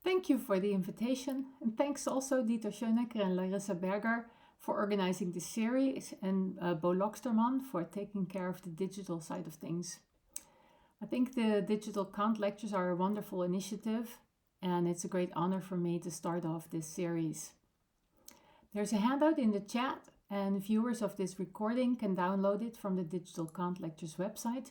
Thank you for the invitation, and thanks also Dieter Schönecker and Larissa Berger for organizing this series, and Bo Loksterman for taking care of the digital side of things. I think the digital Kant-Lectures are a wonderful initiative, and it's a great honor for me to start off this series. There's a handout in the chat, and viewers of this recording can download it from the digital Kant-Lectures website.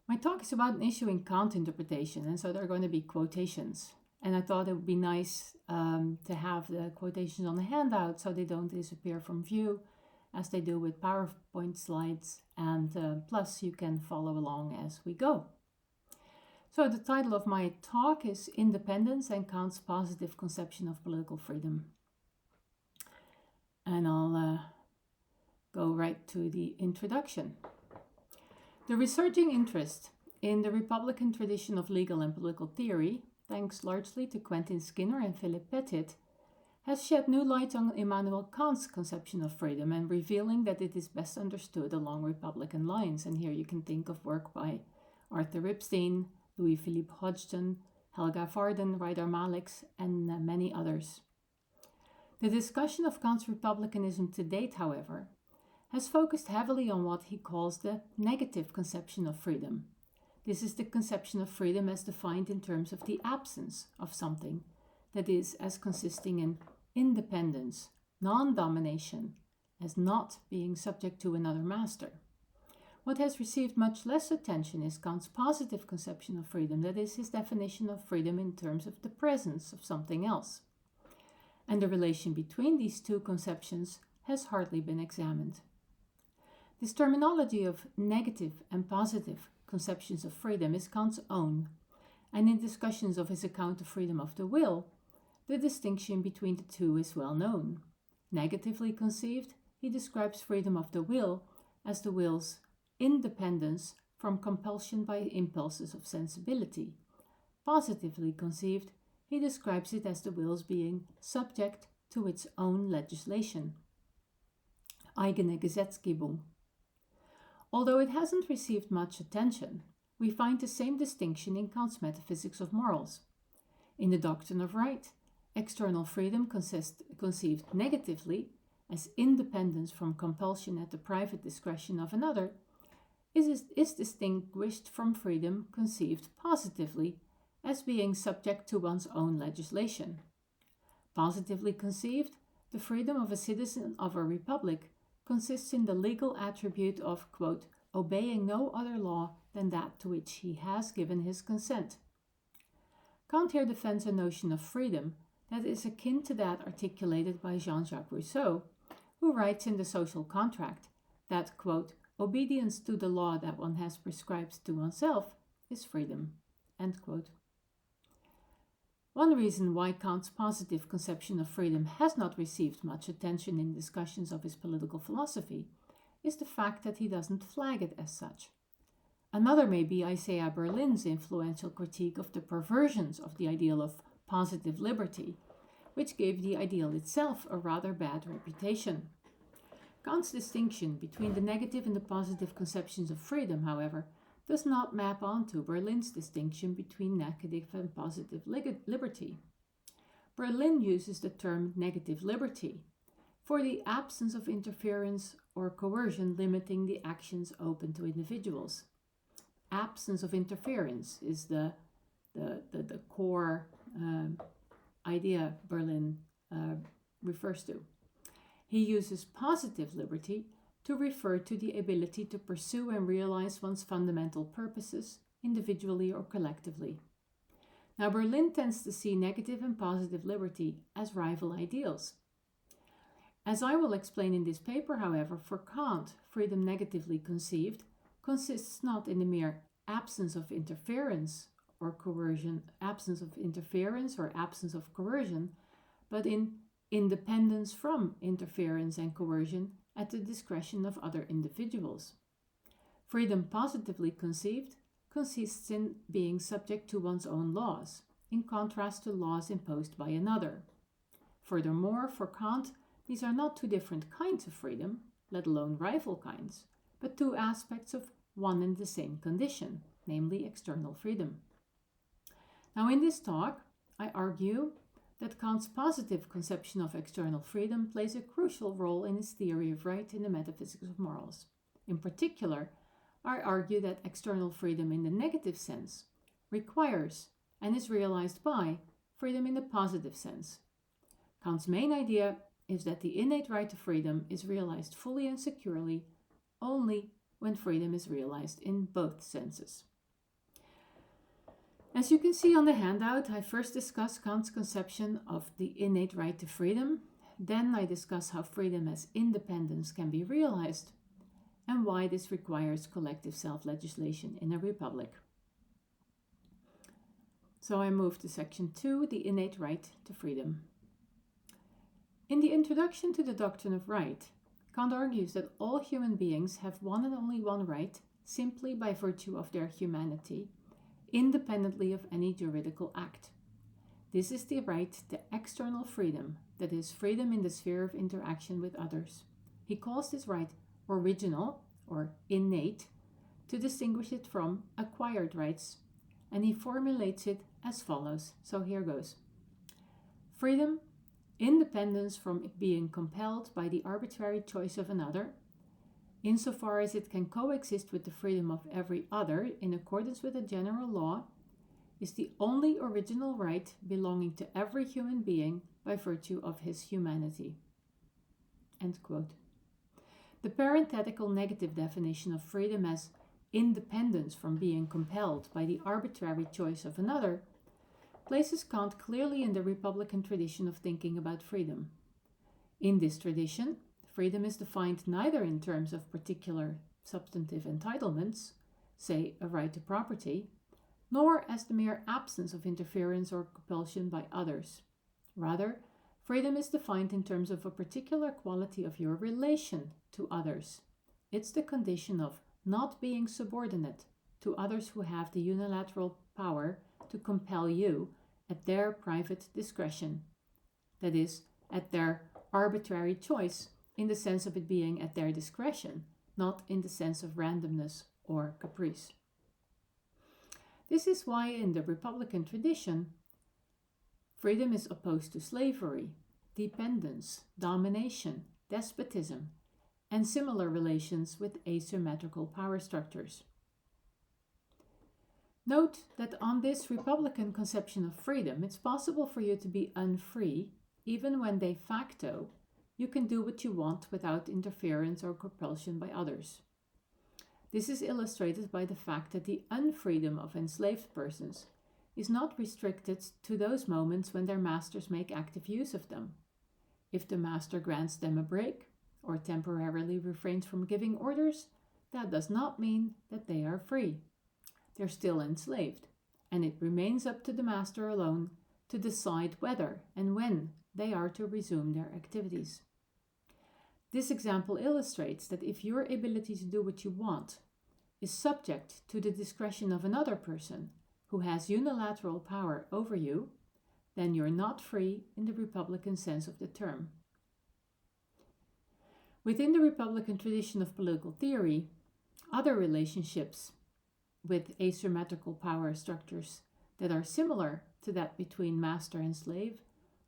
My talk is about an issue in Kant interpretation, and so there are going to be quotations. And I thought it would be nice to have the quotations on the handout so they don't disappear from view as they do with PowerPoint slides, and plus you can follow along as we go. So the title of my talk is Independence and Kant's Positive Conception of Political Freedom. And I'll go right to the introduction. The resurging interest in the Republican tradition of legal and political theory, thanks largely to Quentin Skinner and Philip Pettit, has shed new light on Immanuel Kant's conception of freedom and revealing that it is best understood along Republican lines. And here you can think of work by Arthur Ripstein, Louis-Philippe Hodgson, Helga Varden, Reidar Malix, and many others. The discussion of Kant's republicanism to date, however, has focused heavily on what he calls the negative conception of freedom. This is the conception of freedom as defined in terms of the absence of something, that is, as consisting in independence, non-domination, as not being subject to another master. What has received much less attention is Kant's positive conception of freedom, that is, his definition of freedom in terms of the presence of something else. And the relation between these two conceptions has hardly been examined. This terminology of negative and positive conceptions of freedom is Kant's own, and in discussions of his account of freedom of the will, the distinction between the two is well known. Negatively conceived, he describes freedom of the will as the will's independence from compulsion by impulses of sensibility. Positively conceived, he describes it as the will's being subject to its own legislation. Eigene Gesetzgebung. Although it hasn't received much attention, we find the same distinction in Kant's metaphysics of morals. In the doctrine of right, external freedom conceived negatively as independence from compulsion at the private discretion of another is distinguished from freedom conceived positively as being subject to one's own legislation. Positively conceived, the freedom of a citizen of a republic consists in the legal attribute of, quote, obeying no other law than that to which he has given his consent. Kant here defends a notion of freedom that is akin to that articulated by Jean-Jacques Rousseau, who writes in The Social Contract that, quote, obedience to the law that one has prescribed to oneself is freedom, end quote. One reason why Kant's positive conception of freedom has not received much attention in discussions of his political philosophy is the fact that he doesn't flag it as such. Another may be Isaiah Berlin's influential critique of the perversions of the ideal of positive liberty, which gave the ideal itself a rather bad reputation. Kant's distinction between the negative and the positive conceptions of freedom, however, does not map onto Berlin's distinction between negative and positive liberty. Berlin uses the term negative liberty for the absence of interference or coercion limiting the actions open to individuals. Absence of interference is the core idea Berlin refers to. He uses positive liberty to refer to the ability to pursue and realize one's fundamental purposes, individually or collectively. Now, Berlin tends to see negative and positive liberty as rival ideals. As I will explain in this paper, however, for Kant, freedom negatively conceived consists not in the mere absence of interference or coercion, absence of coercion, but in independence from interference and coercion at the discretion of other individuals. Freedom positively conceived consists in being subject to one's own laws, in contrast to laws imposed by another. Furthermore, for Kant, these are not two different kinds of freedom, let alone rival kinds, but two aspects of one and the same condition, namely external freedom. Now, in this talk, I argue that Kant's positive conception of external freedom plays a crucial role in his theory of right in the metaphysics of morals. In particular, I argue that external freedom in the negative sense requires and is realized by freedom in the positive sense. Kant's main idea is that the innate right to freedom is realized fully and securely only when freedom is realized in both senses. As you can see on the handout, I first discuss Kant's conception of the innate right to freedom, then I discuss how freedom as independence can be realized, and why this requires collective self-legislation in a republic. So I move to section 2, the innate right to freedom. In the introduction to the doctrine of right, Kant argues that all human beings have one and only one right simply by virtue of their humanity, independently of any juridical act. This is the right to external freedom, that is, freedom in the sphere of interaction with others. He calls this right original or innate to distinguish it from acquired rights, and he formulates it as follows. So here goes. Freedom, independence from being compelled by the arbitrary choice of another, insofar as it can coexist with the freedom of every other in accordance with a general law, is the only original right belonging to every human being by virtue of his humanity. End quote. The parenthetical negative definition of freedom as independence from being compelled by the arbitrary choice of another places Kant clearly in the Republican tradition of thinking about freedom. In this tradition, freedom is defined neither in terms of particular substantive entitlements, say a right to property, nor as the mere absence of interference or compulsion by others. Rather, freedom is defined in terms of a particular quality of your relation to others. It's the condition of not being subordinate to others who have the unilateral power to compel you at their private discretion, that is, at their arbitrary choice, in the sense of it being at their discretion, not in the sense of randomness or caprice. This is why in the Republican tradition, freedom is opposed to slavery, dependence, domination, despotism, and similar relations with asymmetrical power structures. Note that on this Republican conception of freedom, it's possible for you to be unfree, even when de facto you can do what you want without interference or compulsion by others. This is illustrated by the fact that the unfreedom of enslaved persons is not restricted to those moments when their masters make active use of them. If the master grants them a break or temporarily refrains from giving orders, that does not mean that they are free. They're still enslaved, and it remains up to the master alone to decide whether and when they are to resume their activities. This example illustrates that if your ability to do what you want is subject to the discretion of another person who has unilateral power over you, then you're not free in the Republican sense of the term. Within the Republican tradition of political theory, other relationships with asymmetrical power structures that are similar to that between master and slave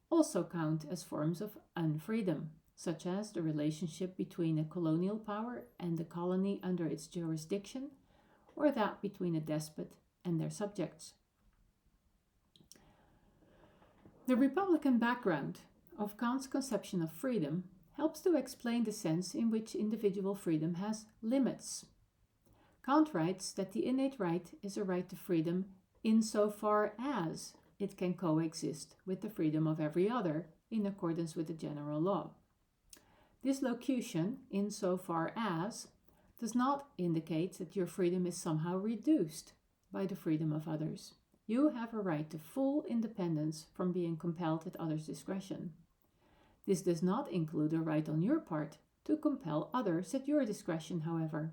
also count as forms of unfreedom, such as the relationship between a colonial power and the colony under its jurisdiction, or that between a despot and their subjects. The Republican background of Kant's conception of freedom helps to explain the sense in which individual freedom has limits. Kant writes that the innate right is a right to freedom insofar as it can coexist with the freedom of every other in accordance with the general law. This locution, insofar as, does not indicate that your freedom is somehow reduced by the freedom of others. You have a right to full independence from being compelled at others' discretion. This does not include a right on your part to compel others at your discretion, however,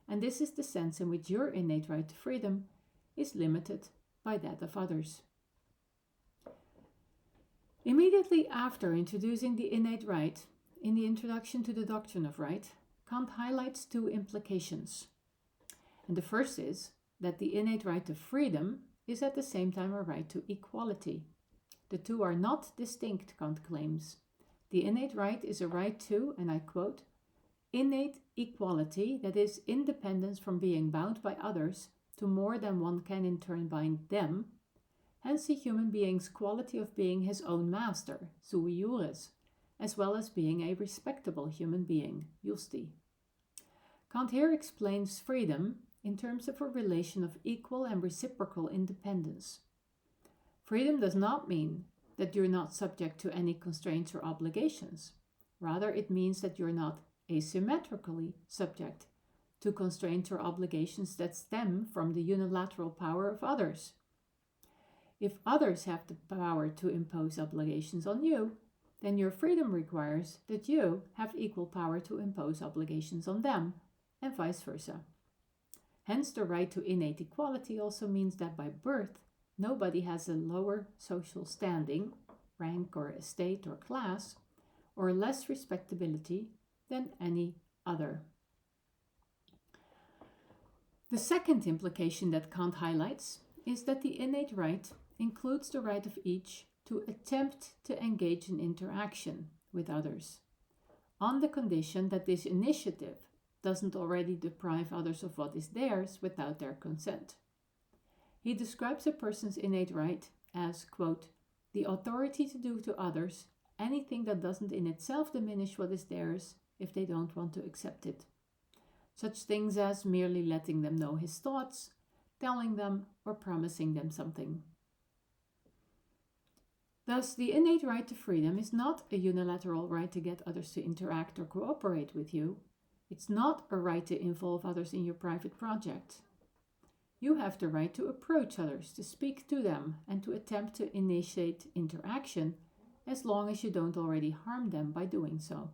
and this is the sense in which your innate right to freedom is limited by that of others. Immediately after introducing the innate right, in the introduction to the doctrine of right, Kant highlights two implications. And the first is that the innate right to freedom is at the same time a right to equality. The two are not distinct, Kant claims. The innate right is a right to, and I quote, innate equality, that is, independence from being bound by others to more than one can in turn bind them, hence the human being's quality of being his own master, sui juris, as well as being a respectable human being, justi. Kant here explains freedom in terms of a relation of equal and reciprocal independence. Freedom does not mean that you're not subject to any constraints or obligations. Rather, it means that you're not asymmetrically subject to constraints or obligations that stem from the unilateral power of others. If others have the power to impose obligations on you, then your freedom requires that you have equal power to impose obligations on them, and vice versa. Hence, the right to innate equality also means that by birth, nobody has a lower social standing, rank or estate or class, or less respectability than any other. The second implication that Kant highlights is that the innate right includes the right of each to attempt to engage in interaction with others, on the condition that this initiative doesn't already deprive others of what is theirs without their consent. He describes a person's innate right as, quote, the authority to do to others anything that doesn't in itself diminish what is theirs if they don't want to accept it. Such things as merely letting them know his thoughts, telling them, or promising them something. Thus, the innate right to freedom is not a unilateral right to get others to interact or cooperate with you. It's not a right to involve others in your private project. You have the right to approach others, to speak to them, and to attempt to initiate interaction as long as you don't already harm them by doing so.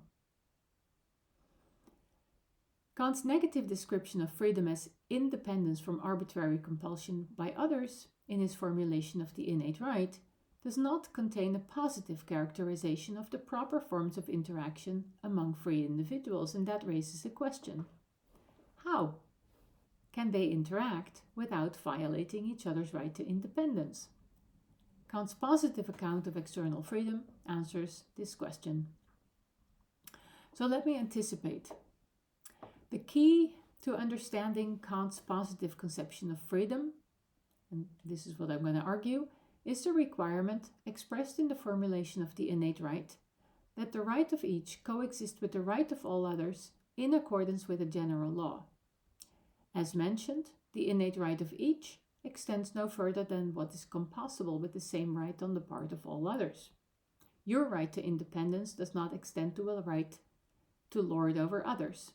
Kant's negative description of freedom as independence from arbitrary compulsion by others in his formulation of the innate right does not contain a positive characterization of the proper forms of interaction among free individuals, and that raises a question. How can they interact without violating each other's right to independence? Kant's positive account of external freedom answers this question. So let me anticipate. The key to understanding Kant's positive conception of freedom, and this is what I'm going to argue, is the requirement expressed in the formulation of the innate right that the right of each coexist with the right of all others in accordance with a general law. As mentioned, the innate right of each extends no further than what is compatible with the same right on the part of all others. Your right to independence does not extend to a right to lord over others.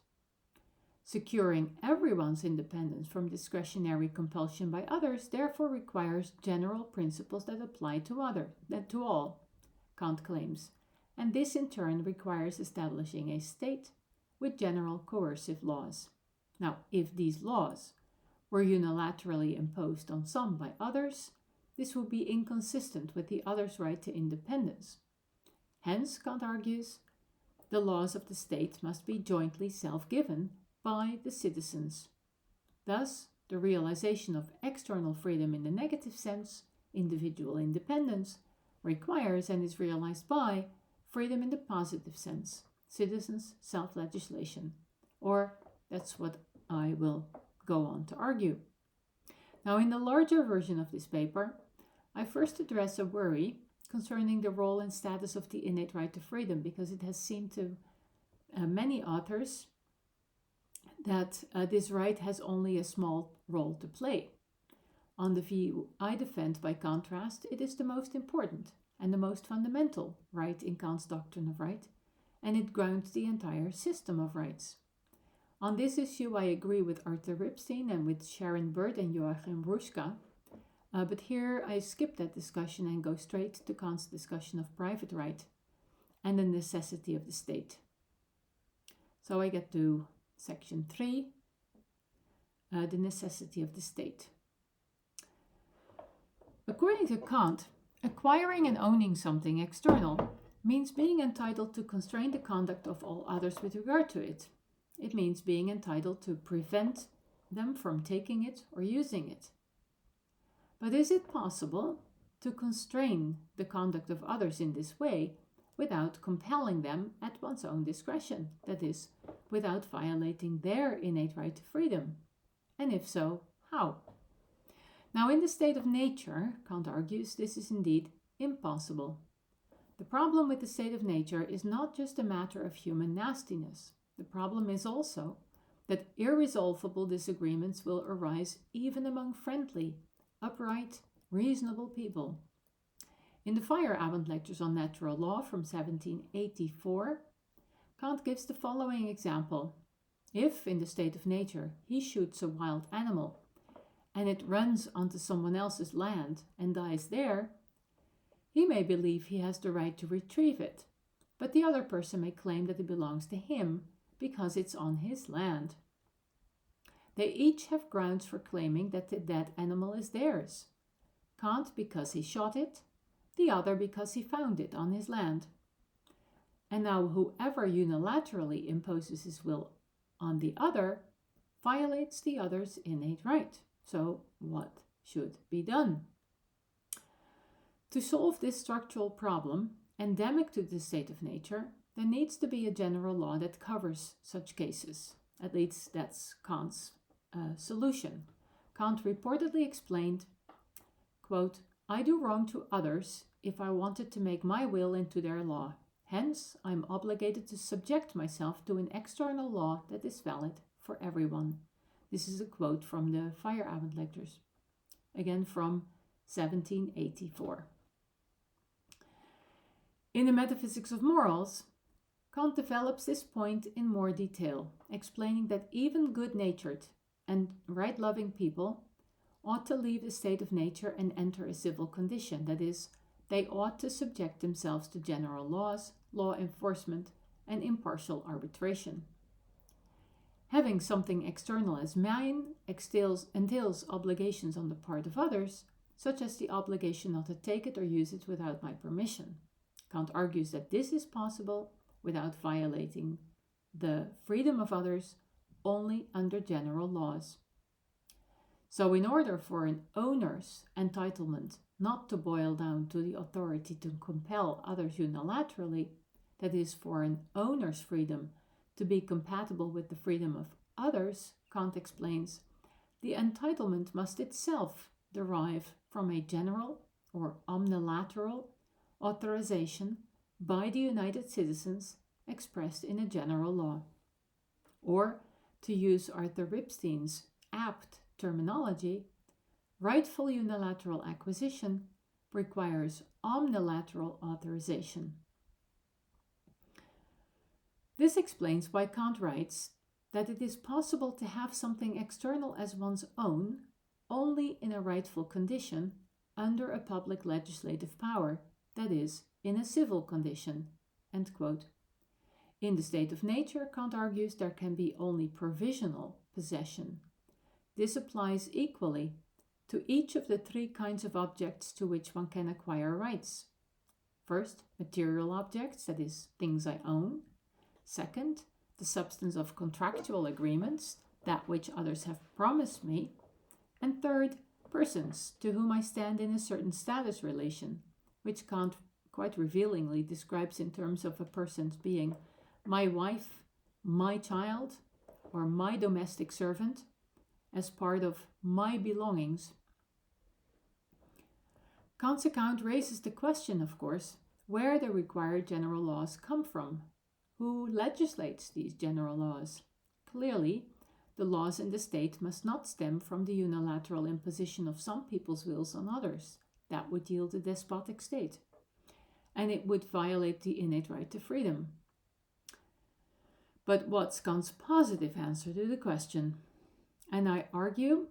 Securing everyone's independence from discretionary compulsion by others therefore requires general principles that apply to all, Kant claims, and this in turn requires establishing a state with general coercive laws. Now, if these laws were unilaterally imposed on some by others, this would be inconsistent with the other's right to independence. Hence, Kant argues, the laws of the state must be jointly self-given by the citizens. Thus, the realization of external freedom in the negative sense, individual independence, requires and is realized by freedom in the positive sense, citizens' self-legislation. Or that's what I will go on to argue. Now, in the larger version of this paper, I first address a worry concerning the role and status of the innate right to freedom, because it has seemed to many authors that this right has only a small role to play. On the view I defend, by contrast, it is the most important and the most fundamental right in Kant's doctrine of right, and it grounds the entire system of rights. On this issue, I agree with Arthur Ripstein and with Sharon Bird and Joachim Ruschka, but here I skip that discussion and go straight to Kant's discussion of private right and the necessity of the state. So I get to Section 3, the necessity of the state. According to Kant, acquiring and owning something external means being entitled to constrain the conduct of all others with regard to it. It means being entitled to prevent them from taking it or using it. But is it possible to constrain the conduct of others in this way without compelling them at one's own discretion, that is, without violating their innate right to freedom? And if so, how? Now, in the state of nature, Kant argues, this is indeed impossible. The problem with the state of nature is not just a matter of human nastiness. The problem is also that irresolvable disagreements will arise even among friendly, upright, reasonable people. In the Kant-Lectures on natural law from 1784, Kant gives the following example. If, in the state of nature, he shoots a wild animal and it runs onto someone else's land and dies there, he may believe he has the right to retrieve it, but the other person may claim that it belongs to him because it's on his land. They each have grounds for claiming that the dead animal is theirs. Kant because he shot it, the other because he found it on his land. And now whoever unilaterally imposes his will on the other violates the other's innate right. So what should be done? To solve this structural problem, endemic to the state of nature, there needs to be a general law that covers such cases. At least that's Kant's solution. Kant reportedly explained, quote, "I do wrong to others if I wanted to make my will into their law. Hence, I am obligated to subject myself to an external law that is valid for everyone." This is a quote from the Lectures, again from 1784. In the Metaphysics of Morals, Kant develops this point in more detail, explaining that even good-natured and right-loving people ought to leave the state of nature and enter a civil condition, that is, they ought to subject themselves to general laws, law enforcement, and impartial arbitration. Having something external as mine entails obligations on the part of others, such as the obligation not to take it or use it without my permission. Kant argues that this is possible without violating the freedom of others only under general laws. So in order for an owner's entitlement not to boil down to the authority to compel others unilaterally, that is, for an owner's freedom to be compatible with the freedom of others, Kant explains, the entitlement must itself derive from a general or omnilateral authorization by the united citizens expressed in a general law. Or, to use Arthur Ripstein's apt terminology, rightful unilateral acquisition requires omnilateral authorization. This explains why Kant writes that it is possible to have something external as one's own only in a rightful condition under a public legislative power, that is, in a civil condition. End quote. In the state of nature, Kant argues there can be only provisional possession. This applies equally to each of the three kinds of objects to which one can acquire rights. First, material objects, that is, things I own. Second, the substance of contractual agreements, that which others have promised me. And third, persons to whom I stand in a certain status relation, which Kant quite revealingly describes in terms of a person's being my wife, my child, or my domestic servant, as part of my belongings. Kant's account raises the question, of course, where the required general laws come from. Who legislates these general laws? Clearly, the laws in the state must not stem from the unilateral imposition of some people's wills on others. That would yield a despotic state, and it would violate the innate right to freedom. But what's Kant's positive answer to the question? And I argue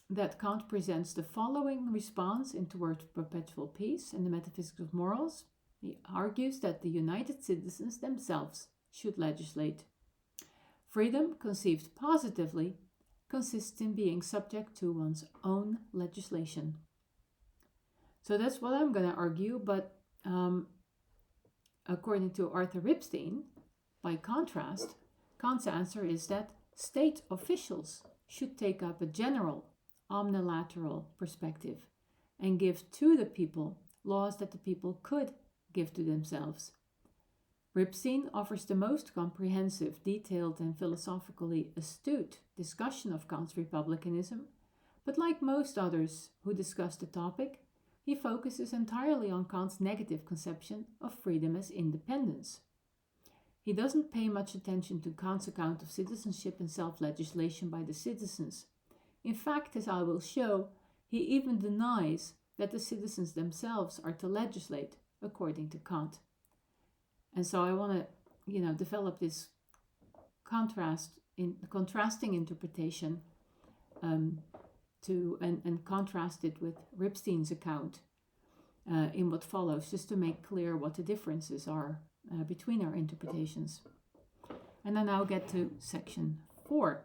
that Kant presents the following response in Towards Perpetual Peace in the Metaphysics of Morals. He argues that the united citizens themselves should legislate. Freedom, conceived positively, consists in being subject to one's own legislation. So that's what I'm going to argue, but according to Arthur Ripstein, by contrast, Kant's answer is that state officials should take up a general, omnilateral perspective and give to the people laws that the people could give to themselves. Ripstein offers the most comprehensive, detailed, and philosophically astute discussion of Kant's republicanism, but like most others who discuss the topic, he focuses entirely on Kant's negative conception of freedom as independence. He doesn't pay much attention to Kant's account of citizenship and self-legislation by the citizens. In fact, as I will show, he even denies that the citizens themselves are to legislate, according to Kant. And so I want to, develop this contrasting interpretation and contrast it with Ripstein's account in what follows, just to make clear what the differences are between our interpretations. And I now get to section 4.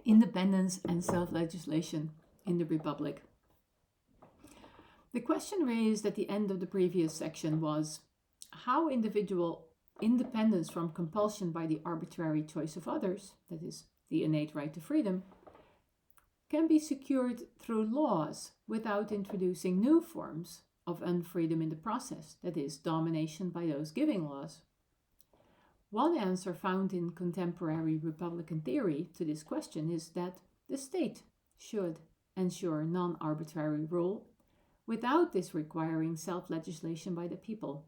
Independence and self-legislation in the Republic. The question raised at the end of the previous section was how individual independence from compulsion by the arbitrary choice of others, that is, the innate right to freedom, can be secured through laws without introducing new forms of unfreedom in the process, that is, domination by those giving laws. One answer found in contemporary Republican theory to this question is that the state should ensure non-arbitrary rule without this requiring self-legislation by the people.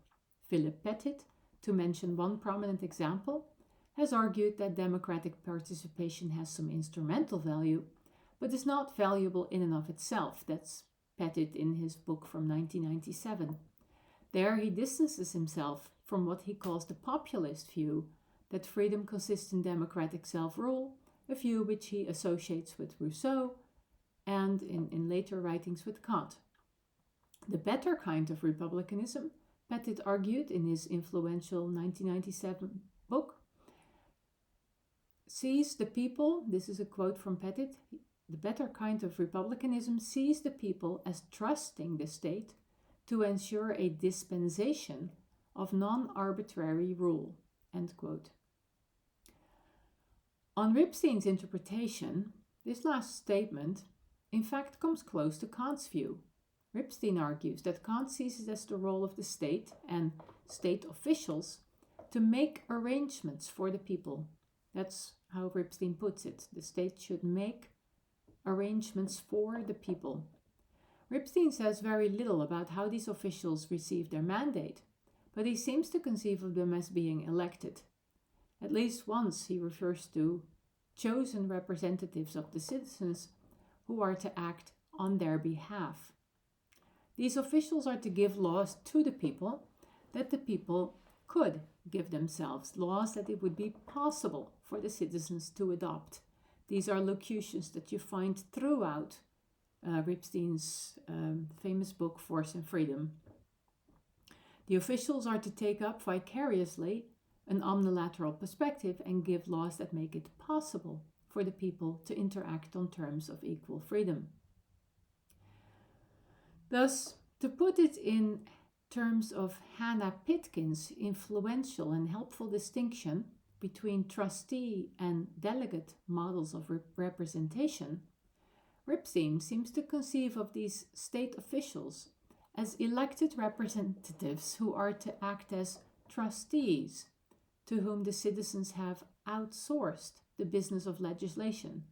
Philipp-Alexander, to mention one prominent example, has argued that democratic participation has some instrumental value, but is not valuable in and of itself. That's Pettit in his book from 1997. There he distances himself from what he calls the populist view that freedom consists in democratic self-rule, a view which he associates with Rousseau and in later writings with Kant. The better kind of republicanism, Pettit argued in his influential 1997 book, sees the people, this is a quote from Pettit, the better kind of republicanism sees the people as trusting the state to ensure a dispensation of non-arbitrary rule, end quote. On Ripstein's interpretation, this last statement in fact comes close to Kant's view. Ripstein argues that Kant sees it as the role of the state and state officials to make arrangements for the people. That's how Ripstein puts it. The state should make arrangements for the people. Ripstein says very little about how these officials receive their mandate, but he seems to conceive of them as being elected. At least once he refers to chosen representatives of the citizens who are to act on their behalf. These officials are to give laws to the people that the people could give themselves, laws that it would be possible for the citizens to adopt. These are locutions that you find throughout Ripstein's famous book, Force and Freedom. The officials are to take up vicariously an omnilateral perspective and give laws that make it possible for the people to interact on terms of equal freedom. Thus, to put it in terms of Hannah Pitkin's influential and helpful distinction between trustee and delegate models of representation, Ripstein seems to conceive of these state officials as elected representatives who are to act as trustees to whom the citizens have outsourced the business of legislation,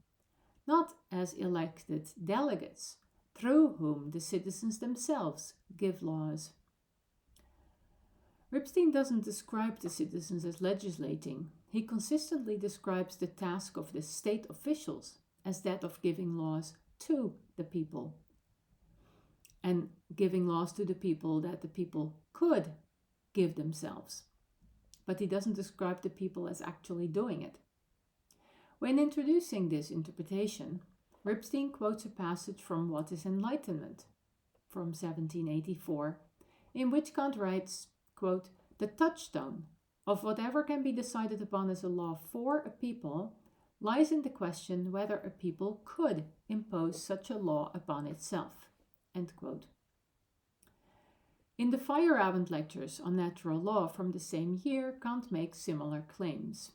not as elected delegates through whom the citizens themselves give laws. Ripstein doesn't describe the citizens as legislating. He consistently describes the task of the state officials as that of giving laws to the people, and giving laws to the people that the people could give themselves. But he doesn't describe the people as actually doing it. When introducing this interpretation, Ripstein quotes a passage from What is Enlightenment, from 1784, in which Kant writes, quote, "The touchstone of whatever can be decided upon as a law for a people lies in the question whether a people could impose such a law upon itself," end quote. In the Kant-Lectures on natural law from the same year, Kant makes similar claims.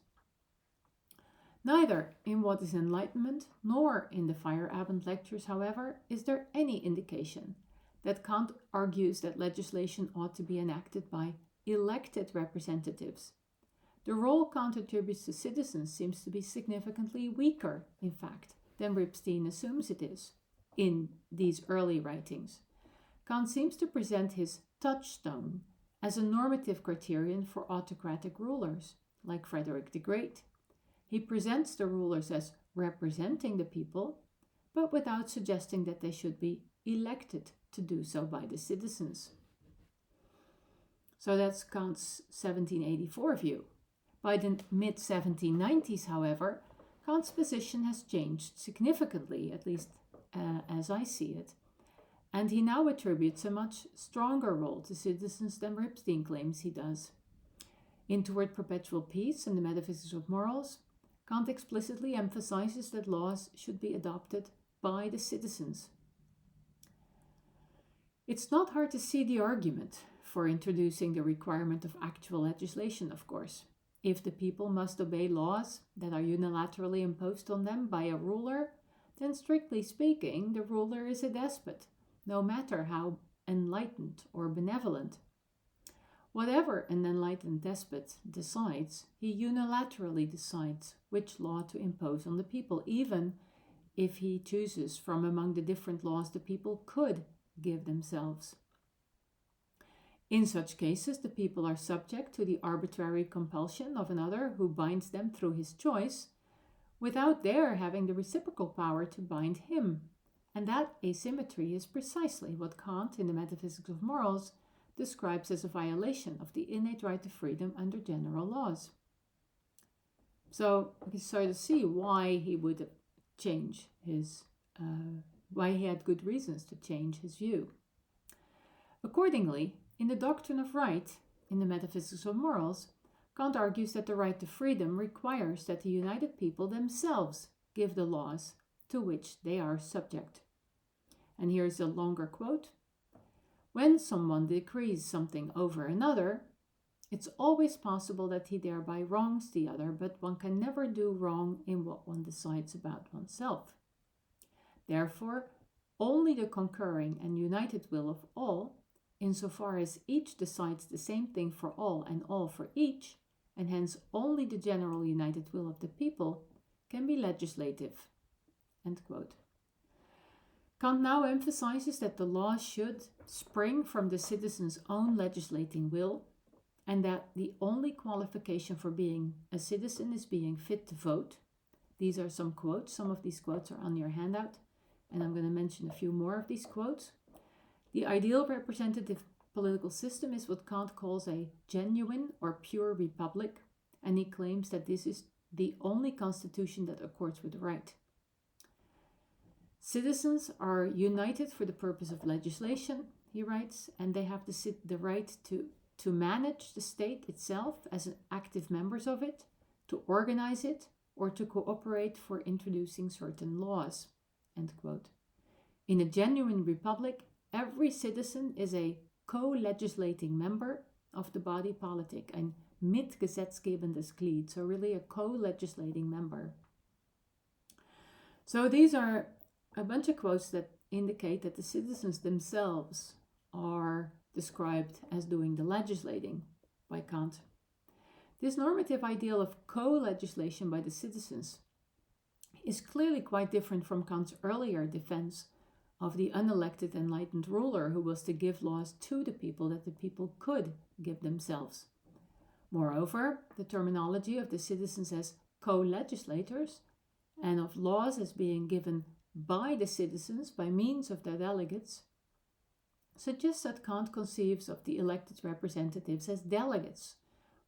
Neither in What is Enlightenment nor in the Feyerabend lectures, however, is there any indication that Kant argues that legislation ought to be enacted by elected representatives. The role Kant attributes to citizens seems to be significantly weaker, in fact, than Ripstein assumes it is in these early writings. Kant seems to present his touchstone as a normative criterion for autocratic rulers, like Frederick the Great. He presents the rulers as representing the people, but without suggesting that they should be elected to do so by the citizens. So that's Kant's 1784 view. By the mid-1790s, however, Kant's position has changed significantly, at least as I see it, and he now attributes a much stronger role to citizens than Ripstein claims he does. In Toward Perpetual Peace and the Metaphysics of Morals, Kant explicitly emphasizes that laws should be adopted by the citizens. It's not hard to see the argument for introducing the requirement of actual legislation, of course. If the people must obey laws that are unilaterally imposed on them by a ruler, then strictly speaking, the ruler is a despot, no matter how enlightened or benevolent. Whatever an enlightened despot decides, he unilaterally decides which law to impose on the people, even if he chooses from among the different laws the people could give themselves. In such cases, the people are subject to the arbitrary compulsion of another who binds them through his choice, without their having the reciprocal power to bind him. And that asymmetry is precisely what Kant, in the Metaphysics of Morals, describes as a violation of the innate right to freedom under general laws. So we can sort of see why he would change his, why he had good reasons to change his view. Accordingly, in the Doctrine of Right, in the Metaphysics of Morals, Kant argues that the right to freedom requires that the united people themselves give the laws to which they are subject. And here's a longer quote. When someone decrees something over another, it's always possible that he thereby wrongs the other, but one can never do wrong in what one decides about oneself. Therefore, only the concurring and united will of all, insofar as each decides the same thing for all and all for each, and hence only the general united will of the people, can be legislative. End quote. Kant now emphasizes that the law should spring from the citizen's own legislating will, and that the only qualification for being a citizen is being fit to vote. These are some quotes. Some of these quotes are on your handout, and I'm going to mention a few more of these quotes. The ideal representative political system is what Kant calls a genuine or pure republic, and he claims that this is the only constitution that accords with right. Citizens are united for the purpose of legislation, he writes, and they have the right to manage the state itself as active members of it, to organize it, or to cooperate for introducing certain laws. End quote. In a genuine republic, every citizen is a co-legislating member of the body politic, ein mitgesetzgebendes Glied, so really a co-legislating member. So these are a bunch of quotes that indicate that the citizens themselves are described as doing the legislating by Kant. This normative ideal of co-legislation by the citizens is clearly quite different from Kant's earlier defense of the unelected enlightened ruler who was to give laws to the people that the people could give themselves. Moreover, the terminology of the citizens as co-legislators and of laws as being given by the citizens by means of their delegates suggests that Kant conceives of the elected representatives as delegates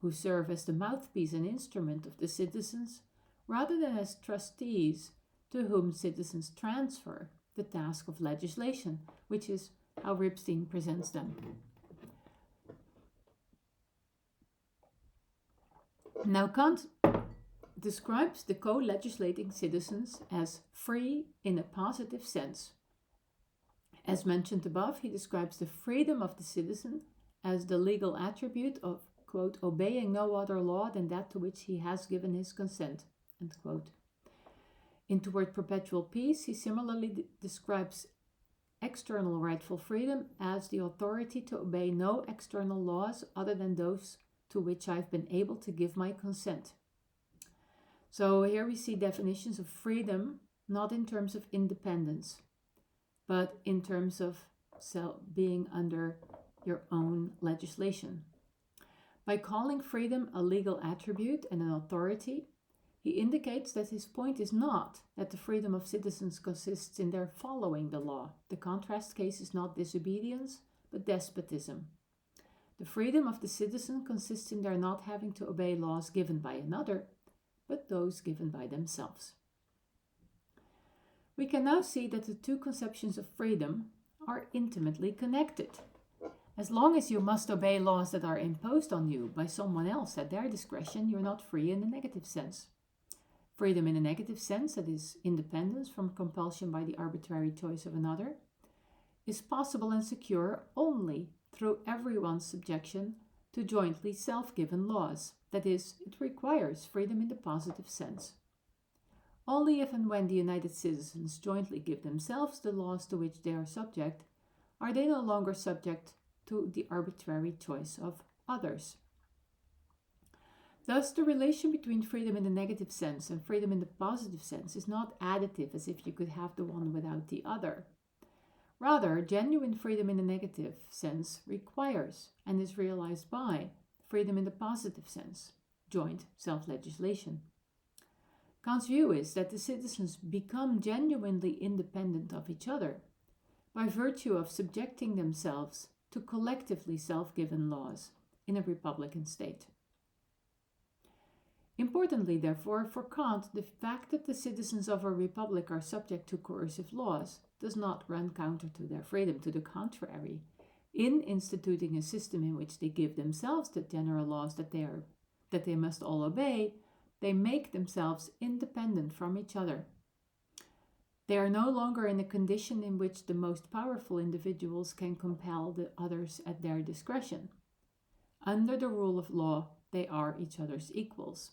who serve as the mouthpiece and instrument of the citizens rather than as trustees to whom citizens transfer the task of legislation, which is how Ripstein presents them. Now Kant describes the co-legislating citizens as free in a positive sense. As mentioned above, he describes the freedom of the citizen as the legal attribute of, quote, obeying no other law than that to which he has given his consent, End quote. In Toward Perpetual Peace, he similarly describes external rightful freedom as the authority to obey no external laws other than those to which I've been able to give my consent. So here we see definitions of freedom not in terms of independence, but in terms of being under your own legislation. By calling freedom a legal attribute and an authority, he indicates that his point is not that the freedom of citizens consists in their following the law. The contrast case is not disobedience, but despotism. The freedom of the citizen consists in their not having to obey laws given by another, but those given by themselves. We can now see that the two conceptions of freedom are intimately connected. As long as you must obey laws that are imposed on you by someone else at their discretion, you're not free in the negative sense. Freedom in a negative sense, that is, independence from compulsion by the arbitrary choice of another, is possible and secure only through everyone's subjection to jointly self-given laws. That is, it requires freedom in the positive sense. Only if and when the united citizens jointly give themselves the laws to which they are subject, are they no longer subject to the arbitrary choice of others. Thus, the relation between freedom in the negative sense and freedom in the positive sense is not additive, as if you could have the one without the other. Rather, genuine freedom in the negative sense requires and is realized by freedom in the positive sense, joint self-legislation. Kant's view is that the citizens become genuinely independent of each other by virtue of subjecting themselves to collectively self-given laws in a republican state. Importantly, therefore, for Kant, the fact that the citizens of a republic are subject to coercive laws does not run counter to their freedom. To the contrary, in instituting a system in which they give themselves the general laws that they must all obey, they make themselves independent from each other. They are no longer in a condition in which the most powerful individuals can compel the others at their discretion. Under the rule of law, they are each other's equals.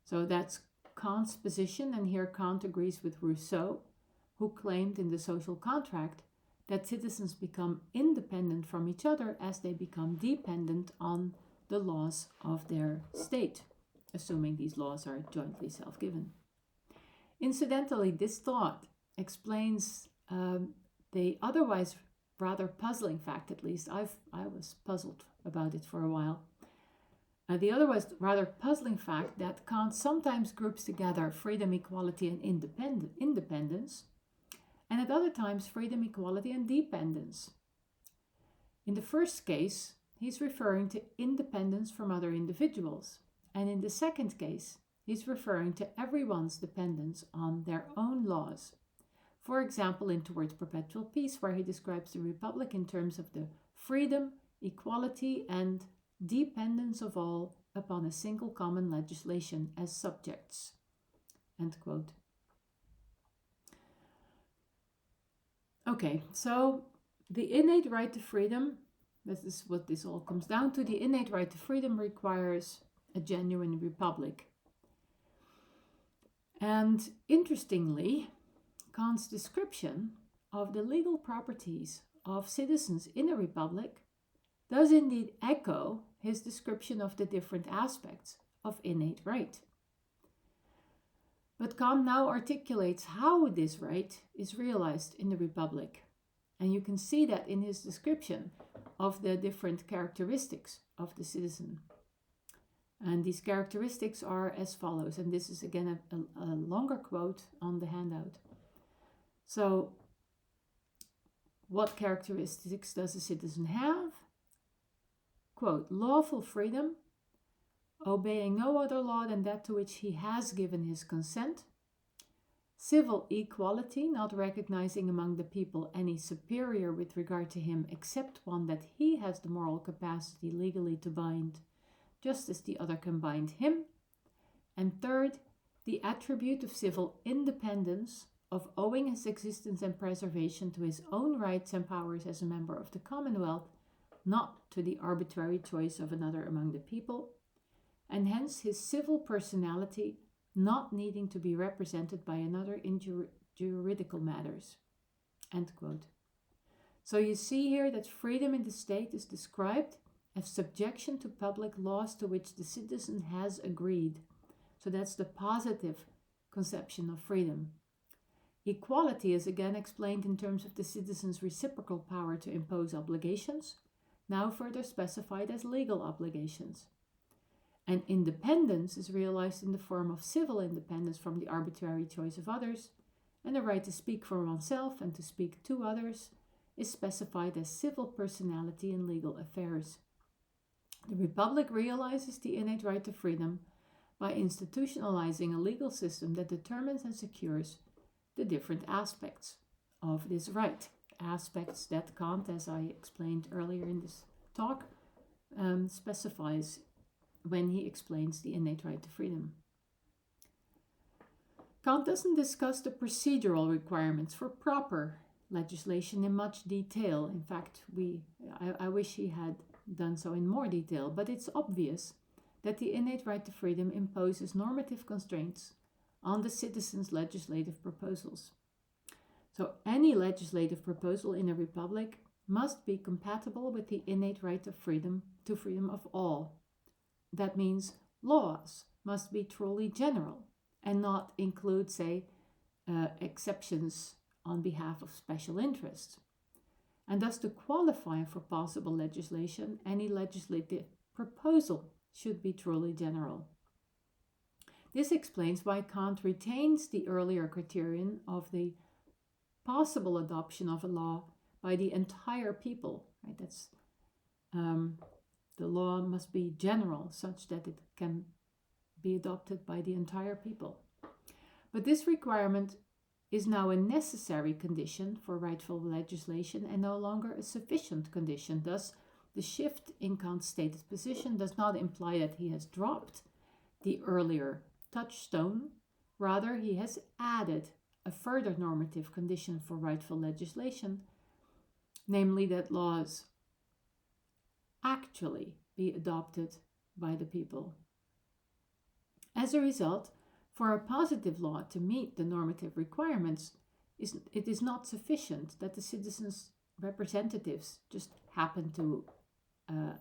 So that's Kant's position, and here Kant agrees with Rousseau, who claimed in The Social Contract that citizens become independent from each other as they become dependent on the laws of their state, assuming these laws are jointly self-given. Incidentally, this thought explains the otherwise rather puzzling fact, at least I was puzzled about it for a while, the otherwise rather puzzling fact that Kant sometimes groups together freedom, equality, and independence, and at other times freedom, equality, and dependence. In the first case, he's referring to independence from other individuals, and in the second case, he's referring to everyone's dependence on their own laws. For example, in Toward Perpetual Peace, where he describes the Republic in terms of the freedom, equality, and dependence of all upon a single common legislation as subjects. End quote. Okay, so the innate right to freedom, this is what this all comes down to. The innate right to freedom requires a genuine republic. And interestingly, Kant's description of the legal properties of citizens in a republic does indeed echo his description of the different aspects of innate right. But Kant now articulates how this right is realized in the republic. And you can see that in his description of the different characteristics of the citizen. And these characteristics are as follows, and this is again a longer quote on the handout. So, what characteristics does a citizen have? Quote, lawful freedom, obeying no other law than that to which he has given his consent. Civil equality, not recognizing among the people any superior with regard to him except one that he has the moral capacity legally to bind, just as the other can bind him. And third, the attribute of civil independence, of owing his existence and preservation to his own rights and powers as a member of the Commonwealth, not to the arbitrary choice of another among the people, and hence his civil personality not needing to be represented by another in juridical matters. End quote. So you see here that freedom in the state is described as subjection to public laws to which the citizen has agreed. So that's the positive conception of freedom. Equality is again explained in terms of the citizen's reciprocal power to impose obligations, now further specified as legal obligations. And independence is realized in the form of civil independence from the arbitrary choice of others, and the right to speak for oneself and to speak to others is specified as civil personality in legal affairs. The Republic realizes the innate right to freedom by institutionalizing a legal system that determines and secures the different aspects of this right. Aspects that Kant, as I explained earlier in this talk, specifies when he explains the innate right to freedom. Kant doesn't discuss the procedural requirements for proper legislation in much detail. In fact, I wish he had done so in more detail, but it's obvious that the innate right to freedom imposes normative constraints on the citizen's legislative proposals. So any legislative proposal in a republic must be compatible with the innate right to freedom of all. That means laws must be truly general and not include, say, exceptions on behalf of special interests. And thus, to qualify for possible legislation, any legislative proposal should be truly general. This explains why Kant retains the earlier criterion of the possible adoption of a law by the entire people. Right? That's the law must be general, such that it can be adopted by the entire people. But this requirement is now a necessary condition for rightful legislation and no longer a sufficient condition. Thus, the shift in Kant's stated position does not imply that he has dropped the earlier touchstone. Rather, he has added a further normative condition for rightful legislation, namely that laws actually be adopted by the people. As a result, for a positive law to meet the normative requirements, it is not sufficient that the citizens' representatives just happen to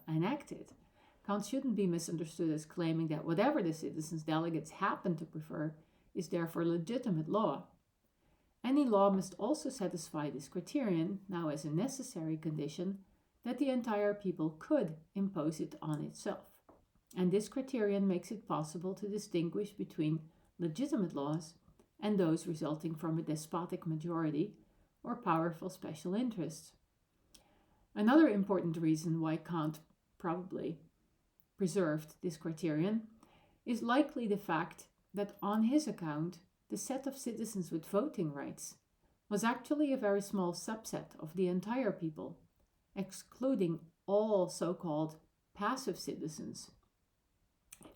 enact it. Kant shouldn't be misunderstood as claiming that whatever the citizens' delegates happen to prefer is therefore legitimate law. Any law must also satisfy this criterion, now as a necessary condition, that the entire people could impose it on itself. And this criterion makes it possible to distinguish between legitimate laws and those resulting from a despotic majority or powerful special interests. Another important reason why Kant probably preserved this criterion is likely the fact that on his account, the set of citizens with voting rights was actually a very small subset of the entire people, excluding all so-called passive citizens.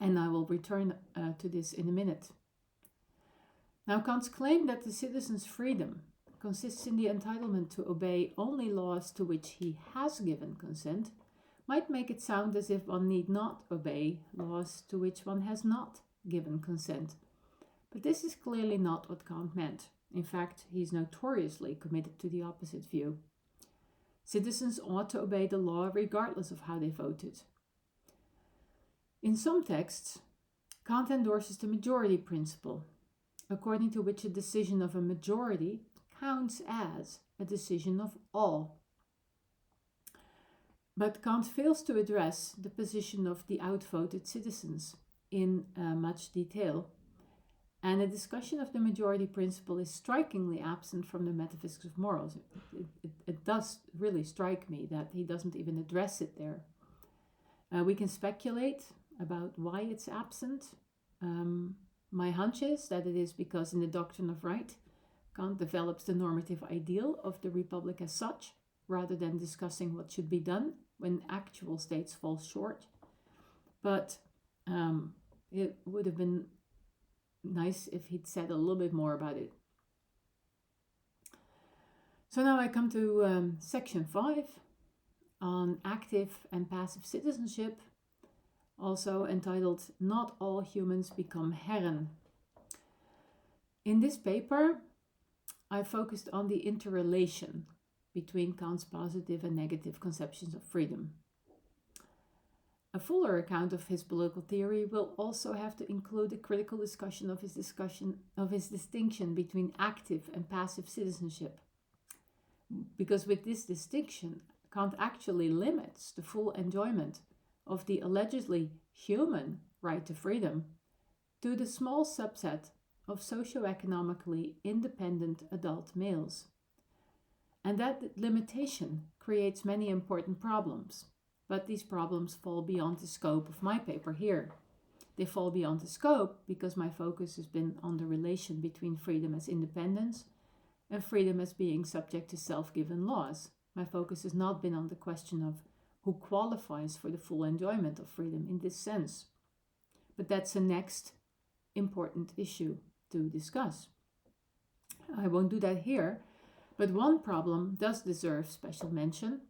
And I will return to this in a minute. Now, Kant's claim that the citizen's freedom consists in the entitlement to obey only laws to which he has given consent might make it sound as if one need not obey laws to which one has not given consent. But this is clearly not what Kant meant. In fact, he is notoriously committed to the opposite view. Citizens ought to obey the law regardless of how they voted. In some texts, Kant endorses the majority principle, according to which a decision of a majority counts as a decision of all. But Kant fails to address the position of the outvoted citizens in much detail, and a discussion of the majority principle is strikingly absent from the Metaphysics of Morals. It does really strike me that he doesn't even address it there. We can speculate about why it's absent. My hunch is that it is because in the doctrine of right, Kant develops the normative ideal of the Republic as such, rather than discussing what should be done when actual states fall short. But it would have been nice if he'd said a little bit more about it. So now I come to section 5 on active and passive citizenship, also entitled Not All Humans Become Herren. In this paper, I focused on the interrelation between Kant's positive and negative conceptions of freedom. A fuller account of his political theory will also have to include a critical discussion of his distinction between active and passive citizenship. Because with this distinction, Kant actually limits the full enjoyment of the allegedly human right to freedom to the small subset of socioeconomically independent adult males. And that limitation creates many important problems, but these problems fall beyond the scope of my paper here. They fall beyond the scope because my focus has been on the relation between freedom as independence and freedom as being subject to self-given laws. My focus has not been on the question of who qualifies for the full enjoyment of freedom in this sense. But that's the next important issue to discuss. I won't do that here, but one problem does deserve special mention,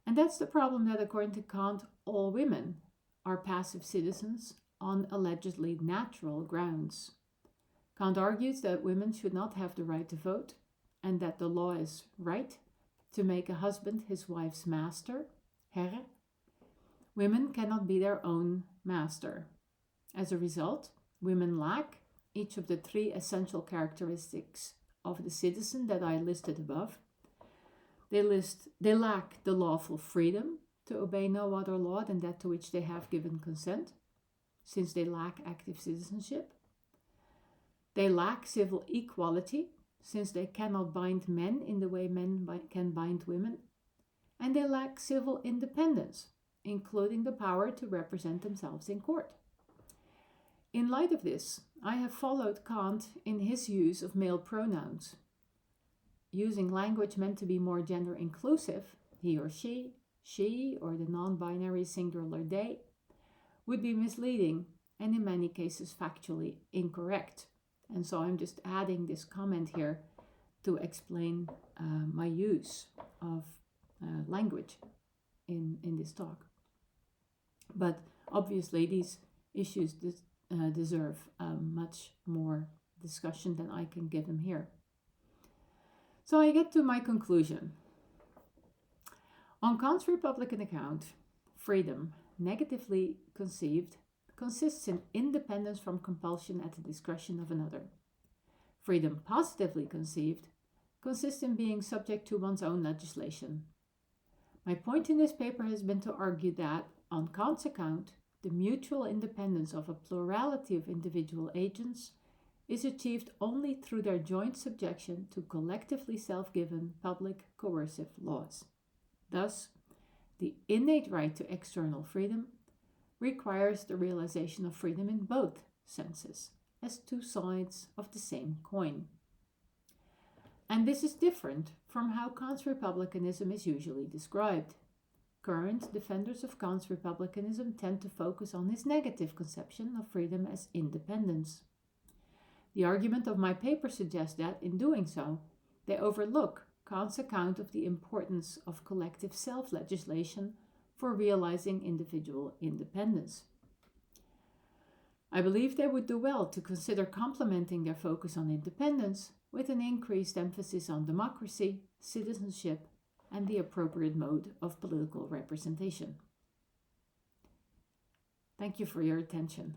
and that's the problem that according to Kant, all women are passive citizens on allegedly natural grounds. Kant argues that women should not have the right to vote, and that the law is right to make a husband his wife's master, Herr. Women cannot be their own master. As a result, women lack each of the three essential characteristics of the citizen that I listed above. They lack the lawful freedom to obey no other law than that to which they have given consent, since they lack active citizenship. They lack civil equality, since they cannot bind men in the way men can bind women. And they lack civil independence, including the power to represent themselves in court. In light of this, I have followed Kant in his use of male pronouns. Using language meant to be more gender inclusive, he or she, or the non-binary singular they, would be misleading and in many cases factually incorrect. And so I'm just adding this comment here to explain my use of language in this talk. But obviously these issues deserve much more discussion than I can give them here. So I get to my conclusion. On Kant's Republican account, freedom, negatively conceived, consists in independence from compulsion at the discretion of another. Freedom, positively conceived, consists in being subject to one's own legislation. My point in this paper has been to argue that, on Kant's account, the mutual independence of a plurality of individual agents is achieved only through their joint subjection to collectively self-given public coercive laws. Thus, the innate right to external freedom requires the realization of freedom in both senses, as two sides of the same coin. And this is different from how Kant's republicanism is usually described. Current defenders of Kant's republicanism tend to focus on his negative conception of freedom as independence. The argument of my paper suggests that, in doing so, they overlook Kant's account of the importance of collective self-legislation for realizing individual independence. I believe they would do well to consider complementing their focus on independence with an increased emphasis on democracy, citizenship, and the appropriate mode of political representation. Thank you for your attention.